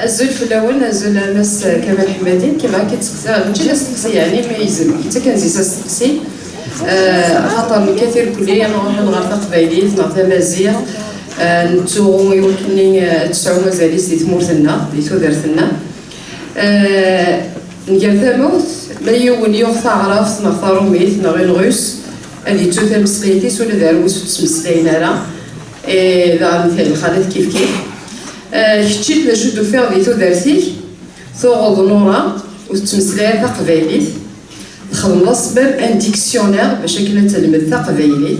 الزول في الاول الزول ناس كمال حمادين كما كيتسقسي ماشي ناس تسقسي يعني ما يلزم حتى كنزيد تسقسي خاطر الكثير كليا نروح نغرف قبايليت نعطي مزيغ نتو يمكنني تسعو مزاليس دي تمورتنا دي تودرتنا نقال ثموت لا يون يوغ تعرف نختارو ميت نغير غوس هذه توث مسليتيس ولا داروس تسمسلين راه ذا مثال الخالد كيف كتشيت لا جو دو فيغ دي تودرتيك ثوغض نورا وتمسلاي تقبايليت تخلص باب ان ديكسيونير باش كنا تلمد تقبايليت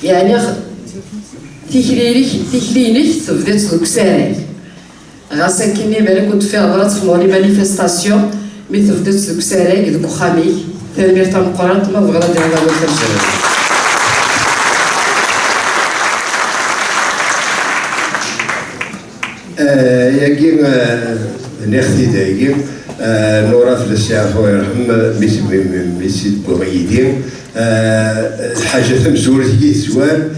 يعني تيكلينيك تبدات دوك ساراي غاسا كني بالك كنت في هضرات في موري مانيفيستاسيون مي تبدات دوك ساراي دوك خامي تنمير تاع القران ما بغا ندير هذا الكلام ياكي نختي دايكي نورا في الساعة الله يرحم ميسي بوغيدين الحاجة تمزورت كي سوال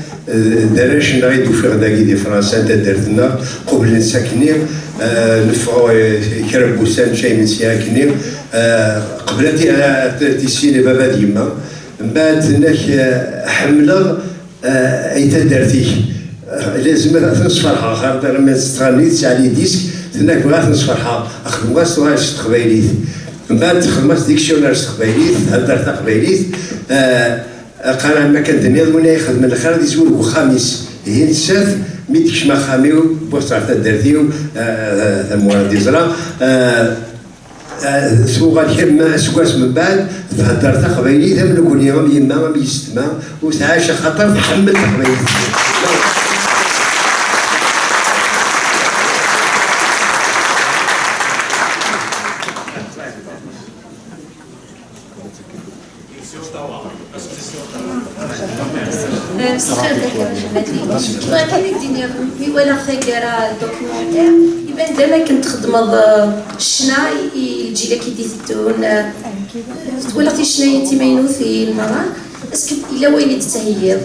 دراش نغيدو في غداكي دي فرنسا تا درتنا قبل نساكني نفعو كرب بوسان شاي من ساكني قبلتي على تيسيني بابا ديما من بعد هناك حملة ايتا درتيك لازم نصفرها خاطر ما تستغنيتش على ديسك هناك بغات نصفرها خدمت واش تقبايليت من بعد خدمت ديكسيونير تقبايليت هدرت تقبايليت قال ما كان دنيا ولا يخدم الاخر يزول وخامس هي نسات ميتكش ما خاميو بوست تاع درديو الموالد يزرا سوق الحما سكواس من بعد هدرت تقبايليت من كل يوم يما ما يستمع وتعاش خاطر تحمل تقبايليت ولا خير دوكيومونتير يبان دابا كنت خدمه الشنا يجي لك يديتون تولاتي الشنا انت ماينوثي المراه اسكو الا وين تتهيض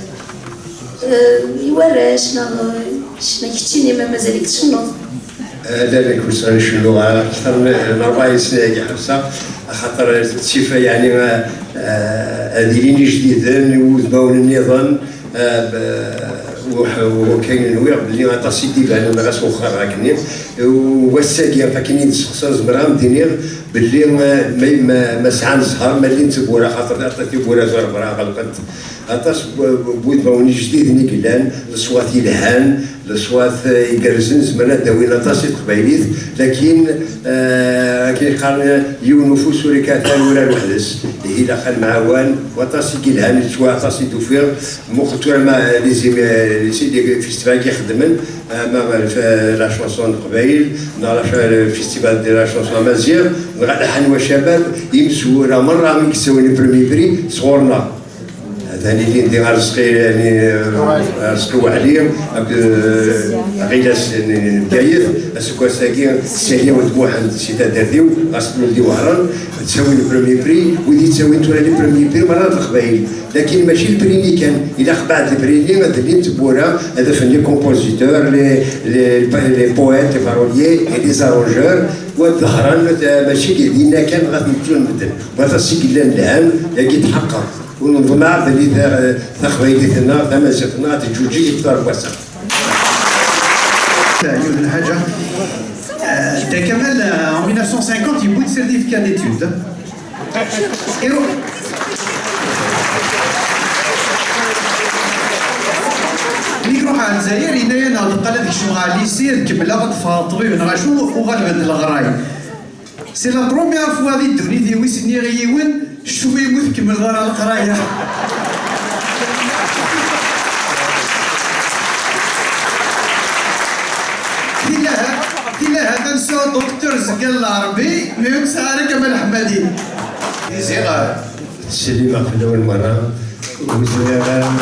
يورا شنا يكتيني ما مازالك تشنوض لا لا كنت غنشنو اكثر من 4 سنين حبسه خاطر الشفا يعني هذه جديدا وذباون النظام وكاين نوير بلي غطاسي ديال انا غاس وخر راكني والساقيه فكاين نسقسا زمرا مدينير بلي ما سعى نزهر مالي نتبورا خاطر عطيتي بورا زهر برا غلقت عطاش بويت باوني جديد نيكلان الصوات يلهان الصوات يقرزن زمرا داوينا طاسي قبايليت لكن كيقال يون نفوس ولا كاثان ولا الوحدس هي دخل معاوان وطاسي كيلهان شوا طاسي دوفير مختور ما لي سيدي فيستيفال كيخدمن ما لا شونسون قبايل لا فيستيفال دي لا شونسون مازيغ غادا حنوا شباب يمسوا راه مره من كيساوني بريمي بري صغورنا هذاني اللي ندير رزقي يعني رزقوا عليهم غيلاس نكايف اسكو ساكين ساهيه وتبوحن شي درديو غاسلو لي وهران تساوي البريمي بري ودي تساوي انتو لي بريمي بري مرات القبايل لكن ماشي البريمي كان الا خبعت البريمي غادي تبورا هذا فني كومبوزيتور لي بويت لي باروليي لي زارونجور والظهران ماشي كيدينا كان غتمشيو نبدل وغتسيكلان العام كيتحقق ونظمع بلي تخويلتنا تمازيغنا تجوجي يفطر واسع. يوم الحاجة دا كمال en 1950 يبوي سيرتيفيكا ديتود ملي يروح على الجزائر ينايا نلقى هذيك شنو ليسي كمل غتفاطبي ونغاشو وغنبدل الغراي سي لا بروميير فوا دي الدنيا ويسني غيون شوفي يموت كمل غير القرايه كلا هذا نسو دكتور زقال العربي ميم سعر كمال حمادي زيغا السليمة في الأول مرة وزيغا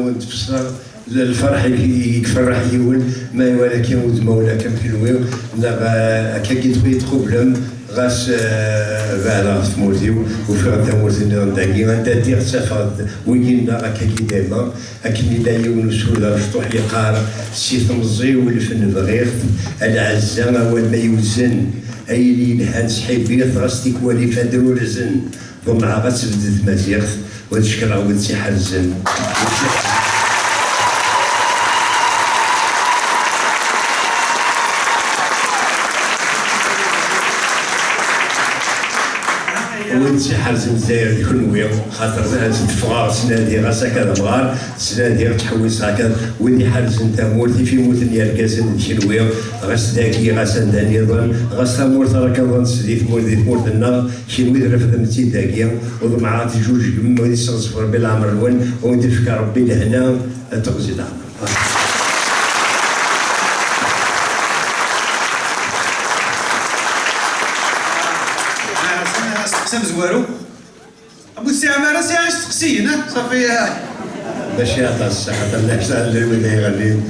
ونتفسر الفرح يفرح يون ما ولكن ودما ولا كم في الويو كي تبغي تقبلهم غاس فعلا ثمورتيو وفي ثمورتنا نداكي غندير سافر وينا هكا كي دايما اكني لا يون سولا شطوح يقار سي تمزي والفن بغير العزة والما يوزن اي لي لهان سحيبيط غاس تيكوالي فادرو رزن ومع غتبدل مزيغ وتشكر عاود سي حرزن ونسي حرز الجزائر كنوي خاطر تفغار سنادي غاس هكذا مغار سنادي تحوس هكذا ولي حرز نتا مورتي في موتن يركزن كنوي غاس داكي غاس نداني ظن غاس مورت راك ظن سديت مورتنا كنوي رفد نتي داكيا ومع جوج ودي صفر بالعمر الون وندير فيك ربي لهنا تغزي العمر حسام زوارو ابو سي عماره سي عايش تقسين صافي باش يعطى الصحه الناس اللي ولا يغني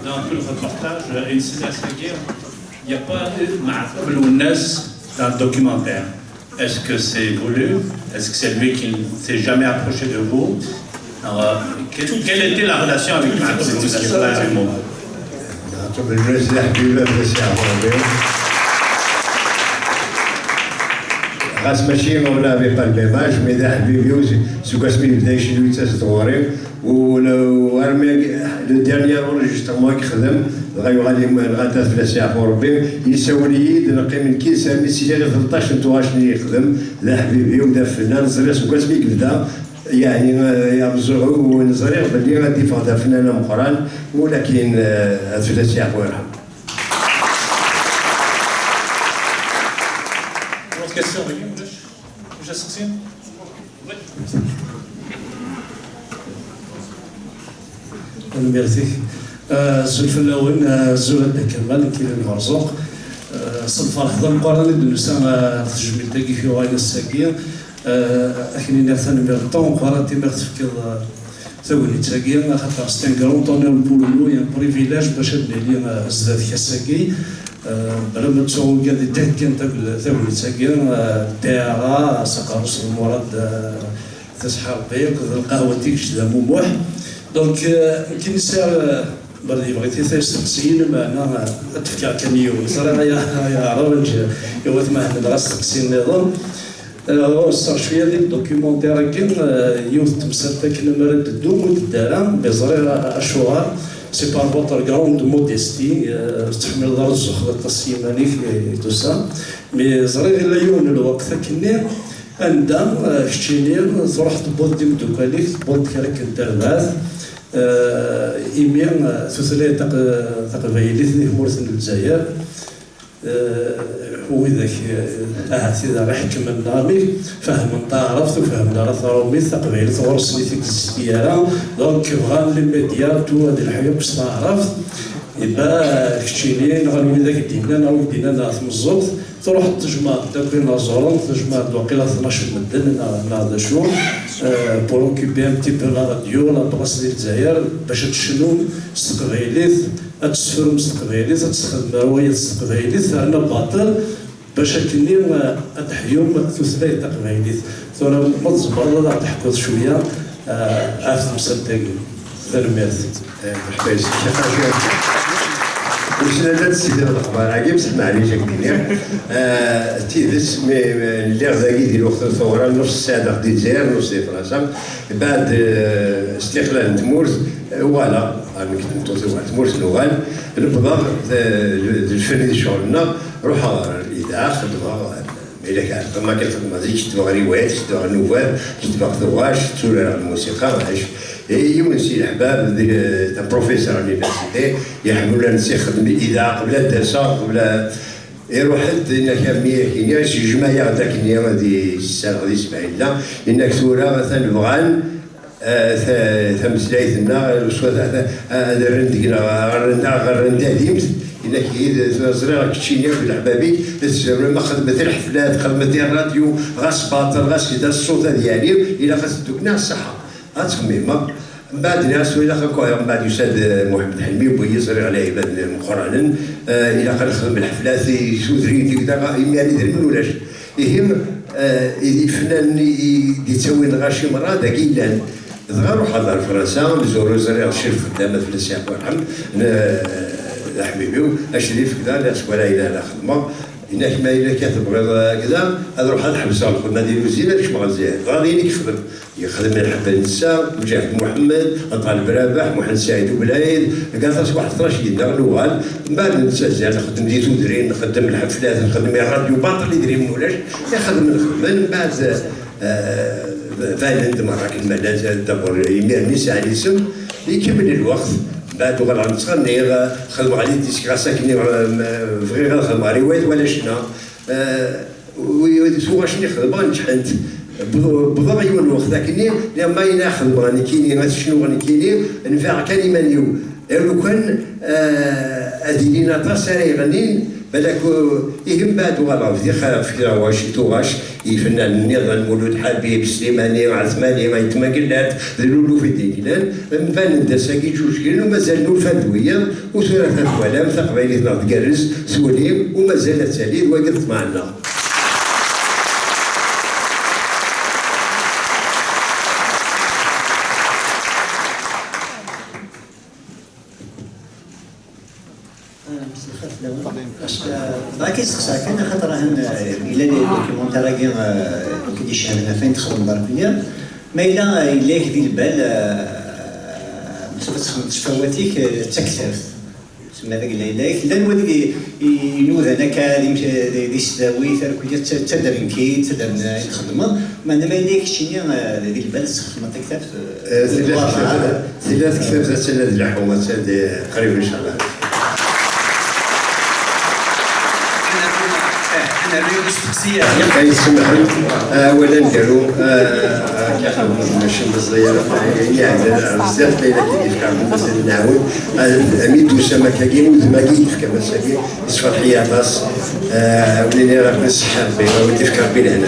Dans tout le reportage, une guerre, il n'y a pas dans le documentaire. Est-ce que c'est voulu? Est-ce que c'est lui qui ne s'est jamais approché de vous? Alors, quelle était la relation avec Max? بالناس الحبيبه باش يعرفوا غاس ماشي ولا بيبقى الميماج مي ذا حبيبي سو كاسمي بدا يشدو تاستوري ولو ارمي لو ديرنيير اورجسترمون كيخدم غادي غادا فلاس يعرفوا ربي يساولي نقي من كي سامي سي 13 نتو شنو يخدم ذا حبيبي وذا فنان زري سو كاسمي بدا يعني يبزغوا ونزريغ باللي غادي فاضا فنانه مقران ولكن الفلاس يعرفوا يرحم. ميرسي زول الاول زول كمال كي المرزوق صدفه لحظه مقارنه بالنساء تجميل تاكي في غايه الساكيه اكني نفسني بالطون قراتي مرتفكر ثوني تاكي خاطر ستان كرون طونير بولو يا بريفيلاج باش لي زاد كاساكي بلا ما تصور كاع ديك كان تاكل ثوني تاكي تاعها سقارس المراد تسحر بيك القهوه تيكش ذا موح دونك يمكن ساعه بردي بغيتي تسقسين معنا تفكر كان يوم صراحه يا راجل يا ولد ما راس تسقسين نظام صار شويه ديال الدوكيومونتير كان يوث تمسرتك المرد الدوم والدارا بزرير اشوار سي بار فوتر غراند موديستي تحمل الله الزخرة السيماني في توسا مي زرير الا يون الوقت كني عندها كشتينير تروح تبوض ديم دوكاليك تبوض كراك الدربات إيميان ثلاثة تقبيلي في مورث الجزائر هو ذاك سيدا راح يحكم النامي فهم تعرفت وفهم راه رومي تقبيل تورسني فيك الزيارة دونك بغا الميديات وهاد الحاجة باش تعرفت يبقى كشتيني غنولي ذاك دينا نروح دينا ناس مزوط تروح تجمع تقريبا زورون تجمع وقيلا 12 مدن هذا شو بور اوكيبي ان بتي بو لا راديو لا بلاص ديال الجزائر باش تشنو استقباليت تسفر مستقباليت تستخدم روايات استقباليت عندنا باطل باش كني تحيوم ثلاث تقباليت ثم متزبر تحكوا شويه عرفت مسدقين ثرميات محتاج وش لا تسيد الاخبار عجيب بصح معليش هكذا تيدس اللي غادي يدير وقت الثوره نص ساعه في الجزائر نص في فرنسا بعد استقلال تمورت فوالا كنت تمورت الاول نبدا الفن ديال شغلنا روح الاذاعه خدمه إلا كان ما كنخدم زيد كتبغ روايات كتبغ نوفال كتبغ ثواش تسولر على الموسيقى معليش يونسي الحباب تاع بروفيسور يونيفرسيتي يحملوا نسي خدم الاذاعه قبل الدراسه قبل يروح انك كاين شي جماعه هذاك هذه السنه غادي 70 لا انك ثوره مثلا بغان ثمسلايتنا الوسوات هذا الرندق ديمت إنك إذا زريرة كتشينيا في العبابي ما خدمت الحفلات خدمت الراديو غاس باطل غاس كذا الصوت ديالي إلا خاص دوكنا الصحة غاتخميمة من بعد ناس وإلا خاكو من بعد يساد محمد حلمي ويصري على عباد مقرانا إلا قال خدم الحفلات يسودرين كذا يعني يدير من ولاش يهم فنان يتسوي نغاشي مرة داك إلا ظهر وحضر فرنسا زورو زري الشرف خدامة في السياق والحمد حبيبي اشريف كذا لا ولا الى لا خدمه هناك ما الا كتبغي كذا اروح نحبس على الخدمه ديالو زين باش ما غزيان غادي يخدم الحبه النساء مجاهد محمد طالب رابح محمد سعيد وبلايد قال تصبح 12 يدنا الاول من بعد نتسجل نخدم ديتو درين نخدم الحفلات نخدم الراديو باطل يدري من ولاش يخدم الخدمه من بعد فايلند مراك المدى دبر يمير نساء الاسم يكمل الوقت بعد غير نتغني خدم عليه ديسك ساكنين فغير غنخدم على روايات ولا شنا سوا شنو خدم نجحت بضع يوم الوقت لكني لما يناخذ غني كيني شنو غني كيني نفع كلمه نيو لو كان ادينا تاسري غني بالك يهم بعد وغلا في خلاف في رواشي توغاش يفنان النظام المولود حبيب سليماني وعثماني ما يتماكلات ذلولو في دينان من بان الدساكي جوجكين ومازال نول فادويه وثلاثه كلام تقبيلي ناض كرز سوليم ومازال تالي وقفت معنا باقي سقساك انا خاطر الا الدوكيومونتير كي شهرنا فين تخدم بركنيا ما الا يك في البال مسافه تفواتيك تكثرت تسمى ذاك الليلك لا نولي ينوض انا كادي دي سداوي تركويه تدرنكي تدرنا الخدمه ما انا ما يليكش شي ذي البال تخدم تكثرت ثلاث كتاب ثلاث الحومات قريب ان شاء الله كيسمح اولا نديرو ماشي بالزياره يعني بزاف ليله كيف كان مثلا نعاود اميد اسامه كاين وزماكي كما ساكي يصفر حياطاس ولينا راه بالصحه بينا ودي فكر بينا هنا